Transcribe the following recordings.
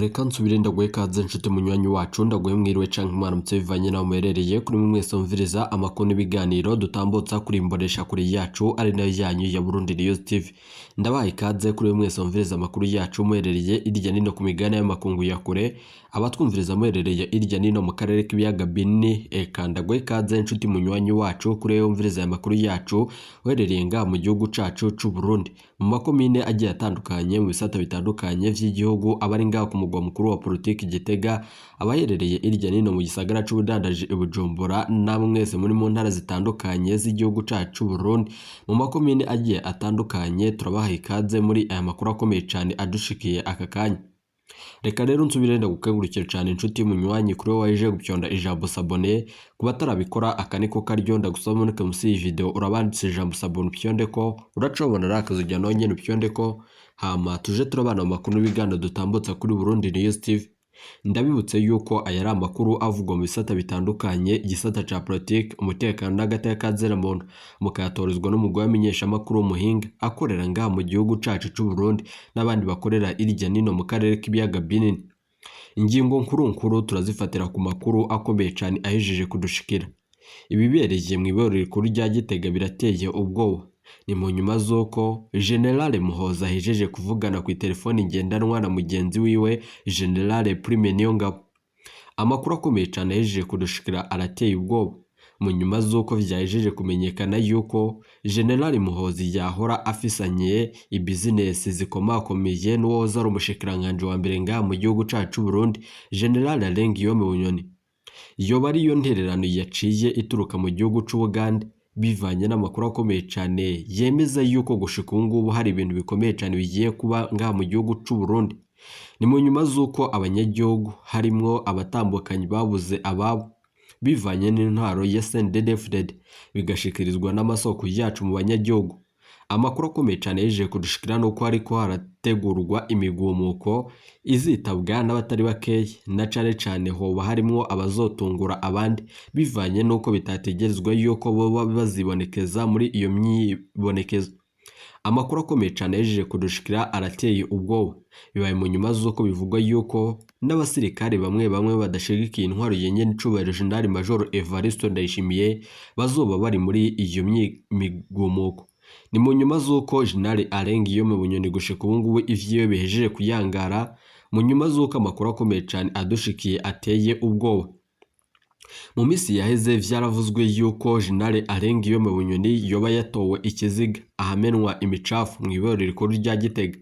Reka nsubire ndaguhe ikaze nshuti munywanyi wacu ndaguhe mwiriwe canke mwaramutse bivanye naho muherereye kuri mwese mviriza amakuru n'ibiganiro dutambutsa kuri imbonesha kuri yacu ari nayo yanyu ya Burundi News TV. Ndabaha ikaze kuri mwese mviriza amakuru yacu muherereye irya nino ku migana y'amakungu ya kure, abatwumviriza muherereye irya nino mu karere k'ibiyaga binini. Eka ndaguhe ikaze nshuti munywanyi wacu kuri mviriza amakuru yacu uherereye nga mu gihugu cacu c'u Burundi, mu makomine agiye atandukanye mu bisata bitandukanye vy'igihugu, abari nga ku mugwa mukuru wa politiki Gitega, abaherereye irya nino mu gisagara c'ubudandaji Bujumbura, namwe mwese muri mu ntara zitandukanye z'igihugu cacu Burundi mu makomine agiye atandukanye. Turabaha ikaze muri aya makuru akomeye cyane adushikiye aka kanya. Reka rero nsubire ndagukengurukira cyane inshuti munywanyi kuri waje gupyonda ijambo sabone, kuba tarabikora akaniko karyo ndagusaba muri munsi iyi video urabanditse ijambo sabone upyonde ko uracobona rakazujya nonye upyonde ko hama tuje turabana mu makuru n'ibiganda dutambutsa kuri Burundi News TV. Ndabibutse yuko aya ari amakuru avugwa mu bisata bitandukanye, igisata ca politiki, umutekano n'agateka kazera muntu, mukayatorizwa n'umugwi wamenyesha amakuru w'umuhinga akorera nga mu gihugu cacu c'u Burundi n'abandi bakorera irya nino mu karere k'ibiyaga binini. Ingingo nkuru turazifatira ku makuru akomeye cyane ahejeje kudushikira. Ibibereye mu iboro rikuru rya Gitega birateye ubwoba. Ni mu nyuma z'uko General Muhoza ahejeje kuvugana ku telefoni ngendanwa na mugenzi wiwe General Prime Niyongabo. Amakuru akomeye cyane ahejeje kudushikira arateye ubwoba, mu nyuma z'uko vyahejeje kumenyekana yuko General Muhoza yahora afisanye business zikomakomeye n'uwoza ari umushikiranganje wa mbere nga mu gihugu cacu Burundi General Alengiyome Bunyoni. Yoba ari yo ntererano yaciye ituruka mu gihugu c'Ubugande, bivanye n'amakuru akomeye cyane yemeza yuko gushika ubu ngubu hari ibintu bikomeye cyane bigiye kuba nga mu gihugu c'u Burundi. Ni mu nyuma z'uko abanyagihugu harimwo abatambukanyi babuze ababo bivanye n'intwaro ya CNDD-FDD, bigashikirizwa n'amasoko yacu mu banyagihugu. Amakuru akomeye cyane yeje kudushikira nuko hariko harategurwa imigumuko izitabwa n'abatari bakeye, na cane hoba harimwo abazotungura abandi bivanye nuko bitategerezwa yuko boba bazibonekeza muri iyo myibonekezo. Amakuru akomeye cyane yeje kudushikira arateye ubwoba, bibaye mu nyuma z'uko bivugwa yuko n'abasirikare bamwe badashigikiye intwaro yenye n'icubahiro General Major Evariste Ndayishimiye bazoba bari muri iyo migumuko. Ni mu nyuma z'uko General Alengiyome Bunyoni gushika ubu ngubu ivyiwe bihejeje kuyangara, mu nyuma z'uko amakuru akomeye cyane adushikiye ateye ubwoba. Mu misi yaheze vyaravuzwe yuko General Alengiyome Bunyoni yoba yatowe ikiziga ahamenwa imicafu mu iboro rikuru rya Gitega.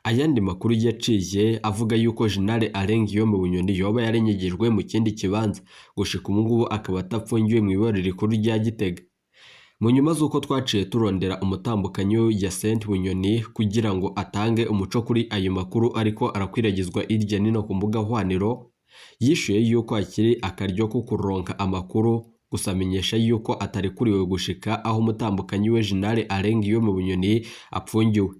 Ayandi makuru yaciye avuga yuko General Alengiyome Bunyoni yoba yarenyegejwe mu kindi kibanza, gushika ubu ngubu akaba atapfungiwe mu iboro rikuru rya Gitega. Mu nyuma z'uko twaciye turondera umutambukanyo ya Saint Bunyoni kugira ngo atange umuco kuri ayo makuru ariko arakwiragizwa irya nino ku mbuga hwaniro, yishuye yuko akiri akaryo ko kuronka amakuru, gusamenyesha yuko atari kuriwe gushika aho umutambukanyi we General Alengiyome Bunyoni apfungiwe.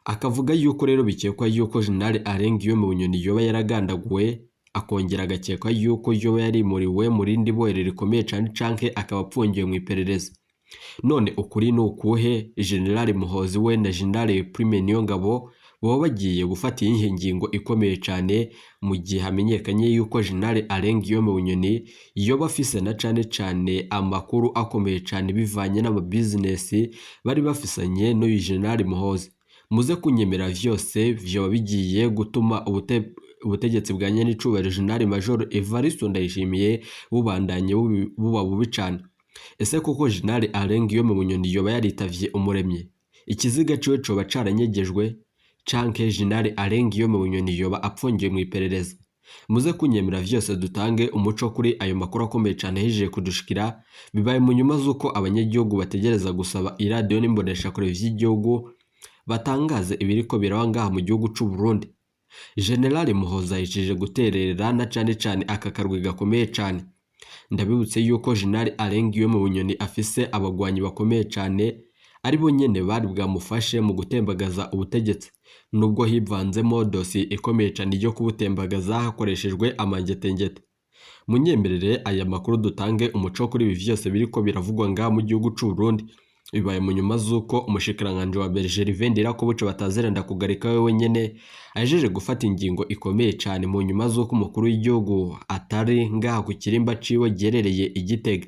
Akavuga yuko rero bikekwa yuko General Alengiyome Bunyoni yoba yaragandaguwe, akongera agakekwa yuko yoba yarimuriwe mu rindi bohero rikomeye cyane canke akaba apfungiwe mu iperereza. None ukuri ni ukuhe? General Muhozi we na General Prime Niyongabo boba bagiye gufata iyi ngingo ikomeye cyane mu gihe hamenyekanye yuko General Alengiyome Bunyoni yoba afise na cane amakuru akomeye cyane bivanye n'ama business bari bafisanye n'uyu General Muhozi. Muze kunyemera vyose vyoba bigiye gutuma ubutegetsi bwa nyenicubahiro General Major Evariste Ndayishimiye bubandanye buba bubi cane. Ese koko General Alengiyome Bunyoni yoba yaritavye umuremye? Ikiziga ciwe coba caranyegejwe canke General Alengiyome Bunyoni yoba apfungiwe mu iperereza? Muze kunyemera vyose dutange umuco kuri ayo makuru akomeye cyane hejeje kudushikira. Bibaye mu nyuma z'uko abanyagihugu bategereza gusaba iradiyo n'imbonesha kure vy'igihugu batangaze ibiriko biraba ngaha mu gihugu c'u Burundi. General Muhoza yishije guterera na cane aka karwi gakomeye cyane. Ndabibutse yuko General Alengiyome Bunyoni afise abagwanyi bakomeye cyane, ari bo nyene bari bwamufashe mu gutembagaza ubutegetsi, nubwo hivanzemo dosi ikomeye cyane yo kubutembagaza hakoreshejwe amangetengete. Munyemerere aya makuru dutange umuco kuri ibi vyose biriko biravugwa nga mu gihugu c'u Burundi. bibaye mu nyuma z'uko umushikiranganje wa Berger Ndirakobuca batazerenda kugarika we wenyene ajeje gufata ingingo ikomeye cyane mu nyuma z'uko umukuru w'igihugu atari ngaha ku kirimba ciwe gerereye Igitega,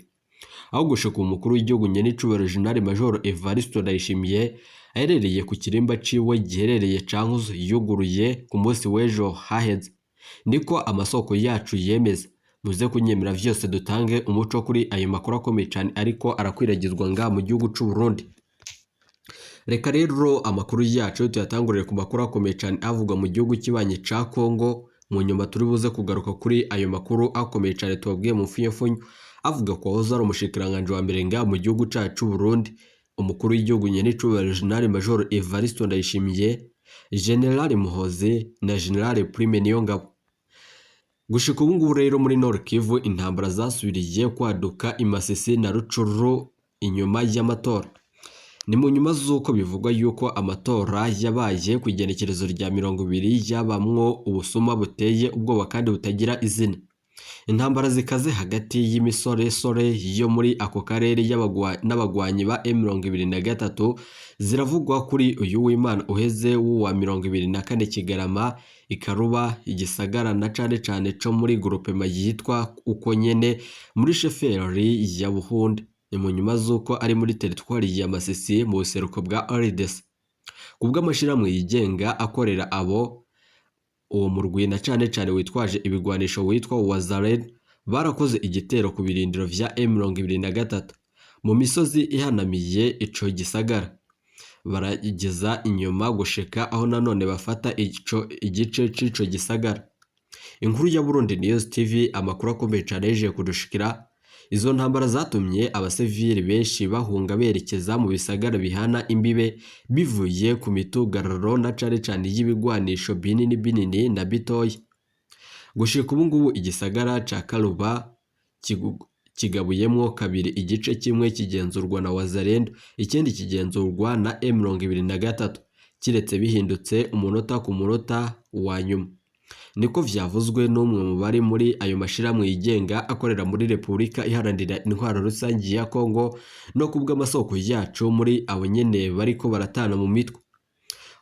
aho gushika umukuru w'igihugu nyene icubahiro General Major Evariste Ndayishimiye aherereye ku kirimba ciwe giherereye Cankuzo yuguruye ku munsi w'ejo haheze. Niko amasoko yacu yemeza, muze kunyemera vyose dutange umuco kuri ayo makuru akomeye cyane ariko arakwiragizwa ngaha mu gihugu c'u Burundi. Reka rero amakuru yacu tuyatangurire ku makuru akomeye cyane avugwa mu gihugu kibanye ca Kongo, mu nyuma turi buze kugaruka kuri ayo makuru akomeye cyane tubabwiye mu mfunyafunyo avuga ko hoza ari umushikiranganje wa mbere ngaha mu gihugu cacu Burundi, umukuru w'igihugu nyene icubahiro General Major Evariste Ndayishimiye, General Muhozi na General Prime Niyongabo. Gushika ubu ngubu rero muri Nord Kivu intambara zasubiriye kwaduka i Masisi na Rucuru inyuma y'amatora. Ni mu nyuma z'uko bivugwa yuko amatora yabaye ku igenekerezo rya 20 yabamwo ubusuma buteye ubwoba kandi butagira izina. Intambara zikaze hagati y'imisoresore yo muri ako karere n'abagwanyi ba M23 ziravugwa kuri uyu w'Imana uheze wa 24 Kigarama ikaruba igisagara na cane co muri groupema yitwa uko nyene muri sheferi ya Buhunde. Ni mu nyuma z'uko ari muri teritwari ya Masisi mu buseruko bwa RDC. Kubw'amashiramwe yigenga akorera abo uwo murwi na cane witwaje ibigwanisho witwa Wazalendo barakoze igitero ku birindiro vya M23 mu misozi ihanamiye ico gisagara, barageza inyuma gushika aho nanone bafata igice c'ico gisagara. Inkuru ya Burundi News TV amakuru akomeye cyane yeje kudushikira. Izo ntambara zatumye abasivili benshi bahunga berekeza mu bisagara bihana imbibe bivuye ku mitugararo na cane y'ibigwanisho binini na bitoya. Gushika ubu ngubu igisagara ca Karuba kigabuyemwo kabiri, igice kimwe kigenzurwa na Wazalendo ikindi kigenzurwa na M23, kiretse bihindutse umunota ku munota wa nyuma. Niko vyavuzwe n'umwe mu bari muri ayo mashiramwe yigenga akorera muri Republika Iharanira Intwaro Rusangi ya Kongo no kubw'amasoko yacu muri abo nyene bariko baratana mu mitwe.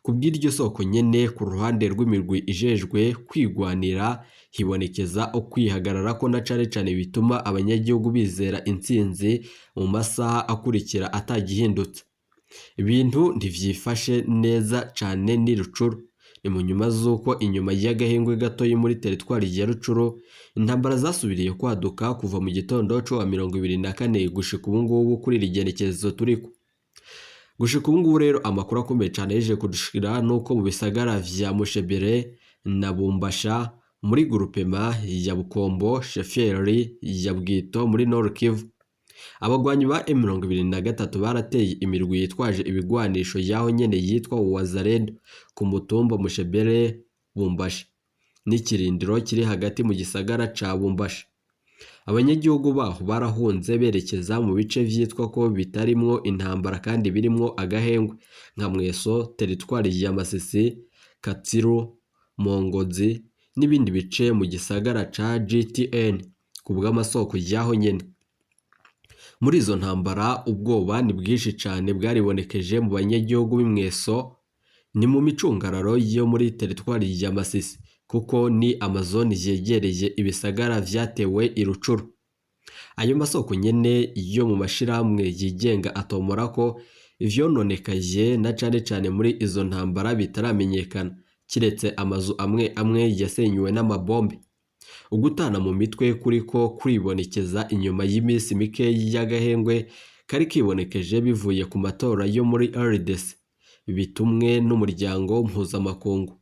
Kubw'iryo soko nyene ku ruhande rw'imirwi ijejwe kwigwanira hibonekeza okwihagarara ko na cane bituma abanyagihugu bizera intsinzi mu masaha akurikira atagihindutse. Ibintu ntivyifashe neza cane ni Rucuru. Ni mu nyuma z'uko inyuma y'agahengwe gato muri teritwari ya Rucuru intambara zasubiriye kwaduka kuva mu gitondo cyo wa 24 gushika ubu ngubu kuri rigenekerezo turiko. Gushika ubu ngubu rero amakuru akomeye cyane yeje kudushikira nuko mu bisagara vya Mushebere na Bumbasha muri groupema ya Bukombo sheferi ya Bwito muri Nord Kivu, abagwanyi ba M23 barateye imirwi yitwaje ibigwanisho yaho nyene yitwa Wazalendo ku mutumba Mushebere Bumbasha n'ikirindiro kiri hagati mu gisagara ca Bumbasha. Abanyagihugu baho barahunze berekeza mu bice vyitwa ko bitarimwo intambara kandi birimwo agahengwe nka Mweso, teritwari ya Masisi, Katsiru, Mongozi n'ibindi bice mu gisagara ca GTN kubw'amasoko yaho nyene. Muri izo ntambara ubwoba ni bwinshi cyane bwaribonekeje mu banyagihugu b'Imweso ni mu micungararo yo muri teritwari ya Masisi kuko ni amazoni yegereye ibisagara vyatewe irucuru. Ayo masoko nyene yo mu mashiramwe yigenga atomora ko ivyononekaye na cane muri izo ntambara bitaramenyekana, kiretse amazu amwe yasenyuwe n'amabombe. Ugutana mu mitwe kuriko kwibonekeza inyuma y'imisi mike y'agahengwe kari kibonekeje bivuye ku matora yo muri RDC bitumwe n'umuryango mpuzamakungu.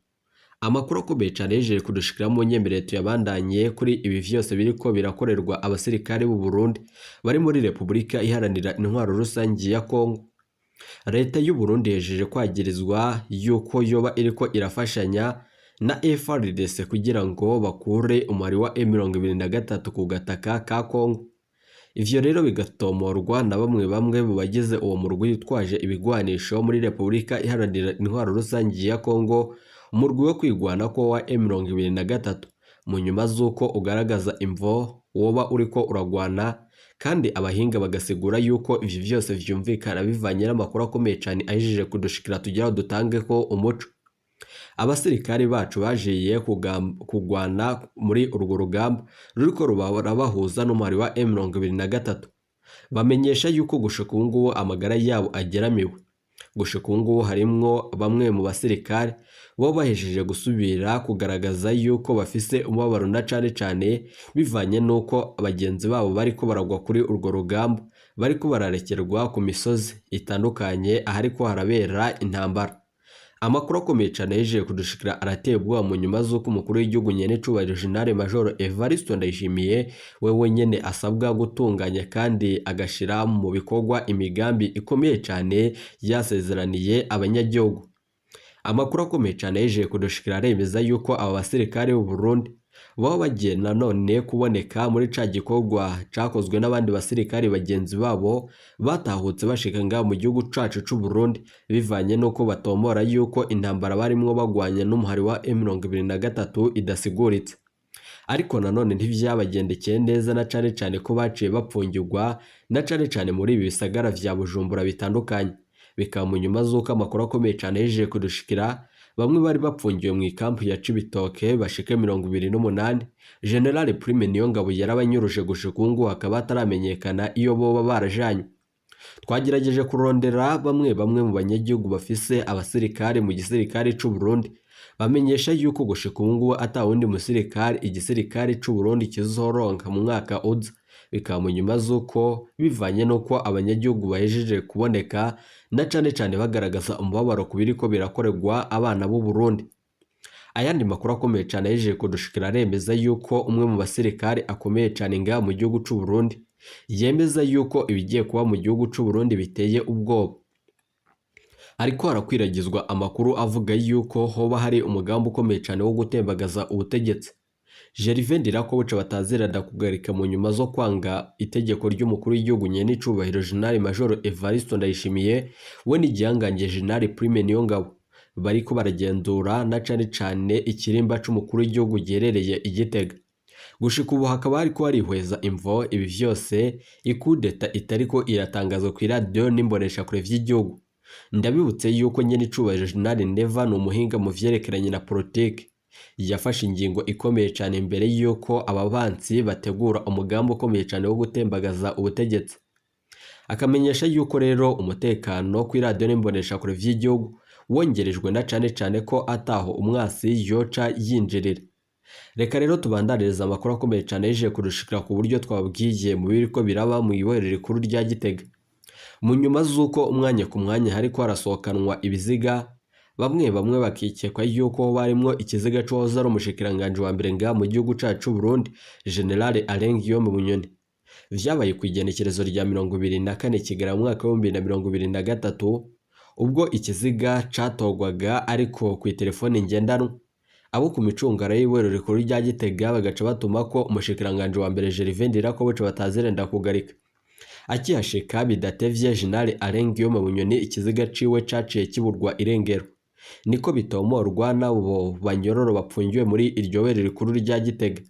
Amakuru akomeye cyane yeje kudushikiramo nyemereye tuyabandanye kuri ibi vyose biriko birakorerwa abasirikare b'u Burundi bari muri Republika Iharanira Intwaro Rusangi ya Kongo. Leta y'u Burundi yejeje kwagirizwa yuko yoba iriko irafashanya na FARDC kugira ngo bakure umwari wa M23 ku gataka ka Kongo. Ivyo rero bigatomorwa na bamwe mu bagize uwo murwi witwaje ibigwanisho muri Republika Iharanira Intwaro Rusangi ya Kongo, umurwi wo kwigwana ko wa M23 mu nyuma z'uko ugaragaza imvo woba uriko uragwana kandi abahinga bagasigura yuko ivyo vyose vyumvikana bivanye n'amakuru akomeye cane ahejeje kudushikira tugeraho dutange ko umuco. Abasirikari bacu bajiye kugwana muri urwo rugamba ruriko rurabahuza n'umuhari wa M23, bamenyesha yuko gushika ubu ngubu amagara yabo ageramiwe. Gushika ubu ngubu harimwo bamwe mu basirikare bo bahejeje gusubira kugaragaza yuko bafise umubabaro na cane bivanye nuko abagenzi babo bariko baragwa kuri urwo rugamba, bariko bararekerwa ku misozi itandukanye ahariko harabera intambara. Amakuru akomeye cane yejeje kudushikira arateye ubwoba mu nyuma z'uko umukuru w'igihugu nyene cubahiro General Major Evariste Ndayishimiye wewe nyene asabwa gutunganya kandi agashira mu bikorwa imigambi ikomeye cane yasezeraniye abanyagihugu. Amakuru akomeye cane yejeje kudushikira aremeza yuko aba basirikare b'u Burundi baba bagiye nanone kuboneka muri ca gikorwa cakozwe n'abandi basirikare bagenzi babo batahutse bashika ngaho mu gihugu cacu c'u Burundi, bivanye nuko batomora yuko intambara barimwo bagwanya n'umuhari wa M23 idasiguritse. Ariko nanone ntivyabagendekeye neza na cane ko baciye bapfungirwa na cane muri ibi bisagara vya Bujumbura bitandukanye. Bikaba mu nyuma z'uko amakuru akomeye cane yejeje kudushikira bamwe bari bapfungiwe mu ikampu ya Cibitoke bashike 28. General Prime Niyongabo yarabanyuruje gushika ubu ngubu hakaba hataramenyekana iyo boba barajanywe. Twagerageje kurondera bamwe mu banyagihugu bafise abasirikare mu gisirikare c'u Burundi, bamenyesha yuko gushika ubu ngubu ata wundi musirikare igisirikare c'u Burundi kizoronka mu mwaka uza. Bikaba mu nyuma z'uko bivanye nuko abanyagihugu bahejeje kuboneka na cane bagaragaza umubabaro kubiriko birakorerwa abana b'u Burundi. Ayandi makuru akomeye cane yejeje kudushikira aremeza yuko umwe mu basirikare akomeye cane ngaha mu gihugu c'u Burundi yemeza yuko ibigiye kuba mu gihugu c'u Burundi biteye ubwoba. Ariko harakwiragizwa amakuru avuga yuko hoba hari umugambi ukomeye cane wo gutembagaza ubutegetsi. Gervais Ndirakobuca bataziranda kugarika mu nyuma zo kwanga itegeko ry'umukuru w'igihugu nyene icubahiro General Major Evariste Ndayishimiye we n'igihangange General Prime Niyongabo bariko baragenzura na cane ikirimba c'umukuru w'igihugu giherereye i Gitega. Gushika ubu hakaba hariko harihweza imvo ibi vyose ikudeta itariko iratangazwa ku radio n'imbonesha kure vy'igihugu. Ndabibutse yuko nyene icubahiro General Neva n'umuhinga mu vyerekeranye na politike yafashe ingingo ikomeye cane imbere yuko ababansi bategura umugambi ukomeye cane wo gutembagaza ubutegetsi. Akamenyesha yuko rero umutekano ku radio n'imbonesha kure vy'igihugu wongerejwe na cane ko ataho umwasi yoca yinjirira. Reka rero tubandaniriza amakuru akomeye cane yejeje kudushikira ku buryo twabwiye mu biriko biraba mu ibohero rikuru rya Gitega. Mu nyuma z'uko umwanya ku mwanya hariko harasohokanwa ibiziga, bamwe bakikekwa yuko barimwo ikiziga c'uwahoze ari umushikiranganje wa mbere ngaha mu gihugu cacu c'u Burundi General Alain Guillaume Bunyoni. Vyabaye kw'igenekerezo rya 24 Kigarama mu mwaka wa 2023 ubwo ikiziga catogwaga ariko ku telefone ngendanwa. Abo ku micungara y'ibohero rikuru rya Gitega bagaca batumako umushikiranganje wa mbere Gervais Ndirakobuca batazirenda kugarika. Akihashika bidatevye General Alain Guillaume Bunyoni ikiziga ciwe caciye kiburwa irengero. Niko bitomorwa nabo banyororo bapfungiwe muri iryo bohero rikuru rya Gitega.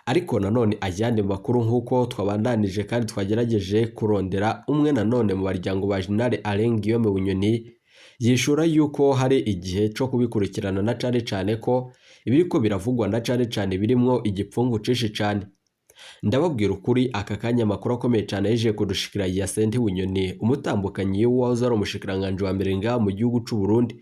Ariko nanone ajyande makuru nkuko twabandanije kandi twagerageje kurondera umwe nanone mu baryango ba General Alain Guillaume Bunyoni yishura yuko hari igihe cyo kubikurikirana na cane ko ibiriko biravugwa na cane birimwo igipfungu cishi cane. Ndababwira ukuri aka kanya makuru akomeye cane yeje kudushikira ya Senti Bunyoni umutambukanyi wahoze ari umushikiranganje wa mbere ngaha mu gihugu c'u Burundi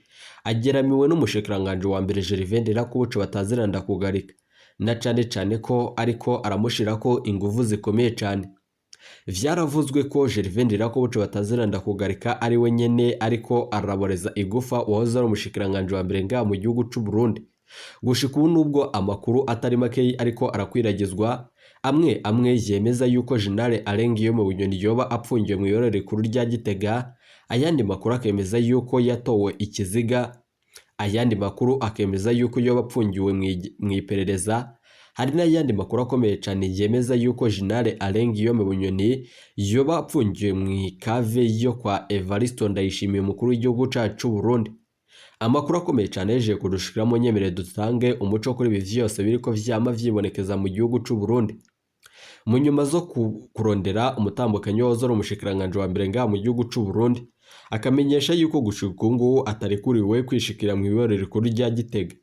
ageramiwe n'umushikiranganje wa mbere Gervais Ndirakobuca bataziranda kugarika na cane ko ariko aramushirako inguvu zikomeye cane. Vyaravuzwe ko Gervais Ndirakobuca bataziranda kugarika ari we nyene ariko araboreza igufa wahoze ari umushikiranganje wa mbere ngaha mu gihugu c'u Burundi. Gushika ubu nubwo amakuru atari make ariko arakwiragizwa, amwe yemeza yuko General Alain Guillaume Bunyoni yoba apfungiwe mu ibohero rikuru rya Gitega, ayandi makuru akemeza yuko yatowe ikiziga, ayandi makuru akemeza yuko yoba apfungiwe mu iperereza. Hari n'ayandi makuru akomeye cane yemeza yuko General Alain Guillaume Bunyoni yoba apfungiwe mu ikave yo kwa Evariste Ndayishimiye umukuru w'igihugu cacu c'u Burundi. Amakuru akomeye cane yeje kudushikiramo nyemere dutange umuco kuri ibi vyose biriko vyama vyibonekeza mu gihugu c'u Burundi. mu nyuma zo kurondera umutambukanyi wahoze ari umushikiranganje wa mbere ngaha mu gihugu c'u Burundi akamenyesha yuko gushika ubu ngubu atarekuriwe kwishikira mu iborero rikuru rya Gitega.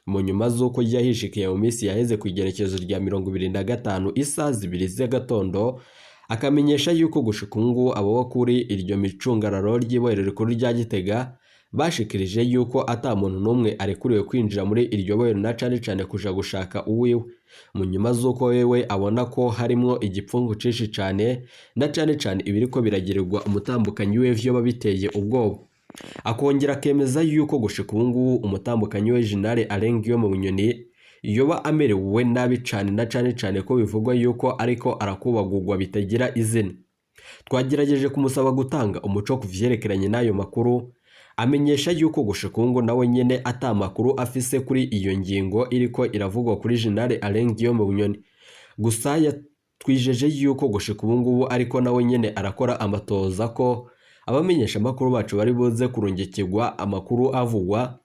Mu nyuma z'uko yahishikiye mu minsi yaheze ku igerekezo rya 25 isaha 2 z'agatondo akamenyesha yuko gushika ubu ngubu abo kuri iryo micungararo ry'iborero rikuru rya Gitega bashikirije yuko ata muntu n'umwe arekuriwe kwinjira muri iryo borero na cane kuja gushaka uwiwe. Mu nyuma z'uko wewe abona ko harimwo igipfungu cishi cane na cane ibiriko biragirirwa umutambukanyi we vyoba biteye ubwoba. Akongera akemeza yuko gushika ubu ngubu umutambukanyi we General Alain Guillaume Bunyoni yoba amerewe nabi cane na cane ko bivugwa yuko ariko arakubagurwa bitagira izina. Twagerageje kumusaba gutanga umuco kuvyerekeranye n'ayo makuru amenyesha yuko gushika ubu nawe nyene ata makuru afise kuri iyo ngingo iriko iravugwa kuri General Alain Guillaume Bunyoni. Gusa yatwijeje yuko gushika ubu ngubu ariko nawe nyene arakora amatoza ko abamenyesha amakuru bacu bari buze kurungikirwa amakuru avugwa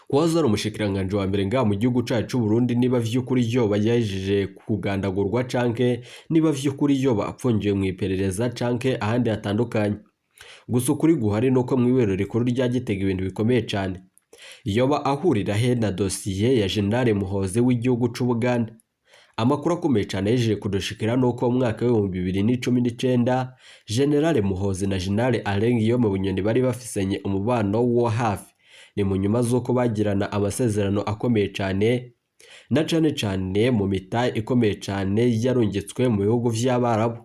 kuwaza ari umushikiranganje wa mbere ngaha mu gihugu cacu c'u Burundi niba vy'ukuri yoba yajeje kugandagurwa canke niba vy'ukuri yoba apfungiwe mu iperereza canke ahandi hatandukanye. Gusa ukuri guhari nuko mu iborero rikuru rya Gitega ibintu bikomeye cane. Yoba ahurira he na dosiye ya General Muhoozi w'igihugu c'u Buganda. Amakuru akomeye cane yejeje kudushikira nuko mu mwaka wa 2019 General Muhoozi na General Alain Guillaume Bunyoni bari bafisenye umubano wo hafi. Ni mu nyuma z'uko bagirana amasezerano akomeye cane na cane mu mitahe ikomeye cane yarungitswe mu bihugu vy'Abarabu.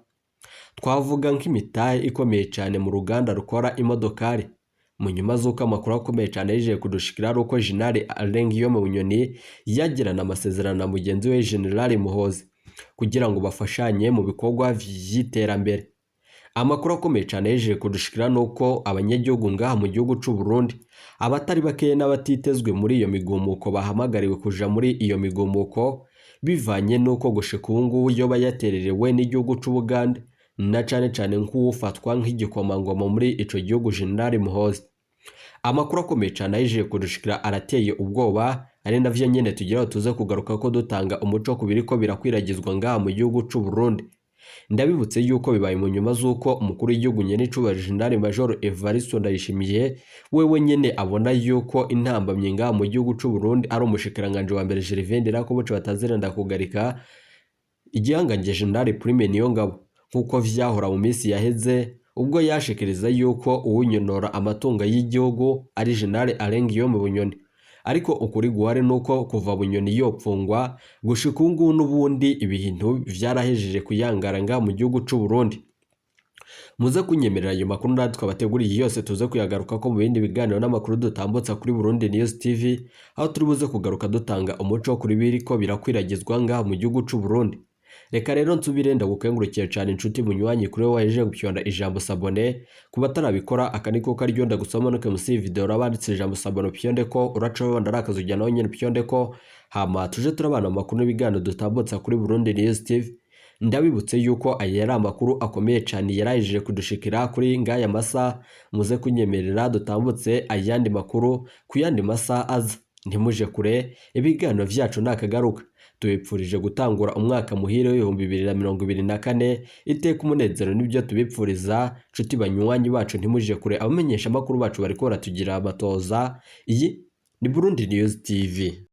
Twavuga nk'imitahe ikomeye cane mu ruganda rukora imodokari. Mu nyuma z'uko amakuru akomeye cane yejeje kudushikira ari uko General Alain Guillaume Bunyoni yagirana amasezerano na mugenzi we General Muhoozi kugira ngo bafashanye mu bikorwa vy'iterambere. Amakuru akomeye cane yejeje kudushikira nuko abanyagihugu ngaha mu gihugu c'u Burundi abatari bakeye n'abatitezwe muri iyo migumuko bahamagariwe kuja muri iyo migumuko bivanye nuko gushika ubu ngubu yoba yatererewe n'igihugu c'u Buganda na cane nk'ufatwa nk'igikomangoma muri ico gihugu General Muhoozi. Amakuru akomeye cane yejeje kudushikira arateye ubwoba ari navyo nyene tugeraho tuze kugaruka ko dutanga umuco ku biriko birakwiragizwa ngaha mu gihugu c'u Burundi. Ndabibutse yuko bibaye mu nyuma z'uko umukuru w'igihugu nyene c'ubahiro General Major Evariste Ndayishimiye wewe nyene abona yuko intambamye ngaha mu gihugu c'u Burundi ari umushikiranganje wa mbere Gervais Ndirakobuca bataziranda kugarika igihanganje General Prime Niyongabo nkuko vyahora mu minsi yaheze ubwo yashikiriza yuko uwunyonora amatungo y'igihugu ari General Alain Guillaume Bunyoni. Ariko ukuri guhari nuko kuva Bunyoni yopfungwa gushika ubu ngubu n'ubundi ibintu vyarahejeje kuyangara ngaha mu gihugu c'u Burundi. Muze kunyemerera ayo makuru natwe twabateguriye yose tuze kuyagaruka ko mu bindi biganiro n'amakuru dutambutsa kuri Burundi News TV, aho turi buze kugaruka dutanga umuco kuri biriko birakwiragizwa ngaha mu gihugu c'u Burundi. Reka rero nsubire ndagukengurukiye cyane inshuti munywanyi kuri wowe waje gupyonda ijambo sabone kuba tarabikora akaniko karyo ndagusoma no kemusi video rabanditse ijambo sabone pyonde ko uraco ndarakaza ujya nawe nyene pyonde ko hama tuje turabana amakuru n'ibigano dutambutsa kuri Burundi News TV. Ndabibutse yuko ayera amakuru akomeye cyane yarayije kudushikira kuri ngaya masa muze kunyemerera dutambutse ayandi makuru kuyandi masa aza ntimuje kure ibiganiro vyacu nakagaruka. Tubipfurije gutangura umwaka muhire w'ibihumbi 2024 iteka umunezero nibyo tubipfuriza nshuti banywanyi bacu ntimuje kure abamenyesha amakuru bacu bariko baratugira abatoza. Iyi ni Burundi News TV.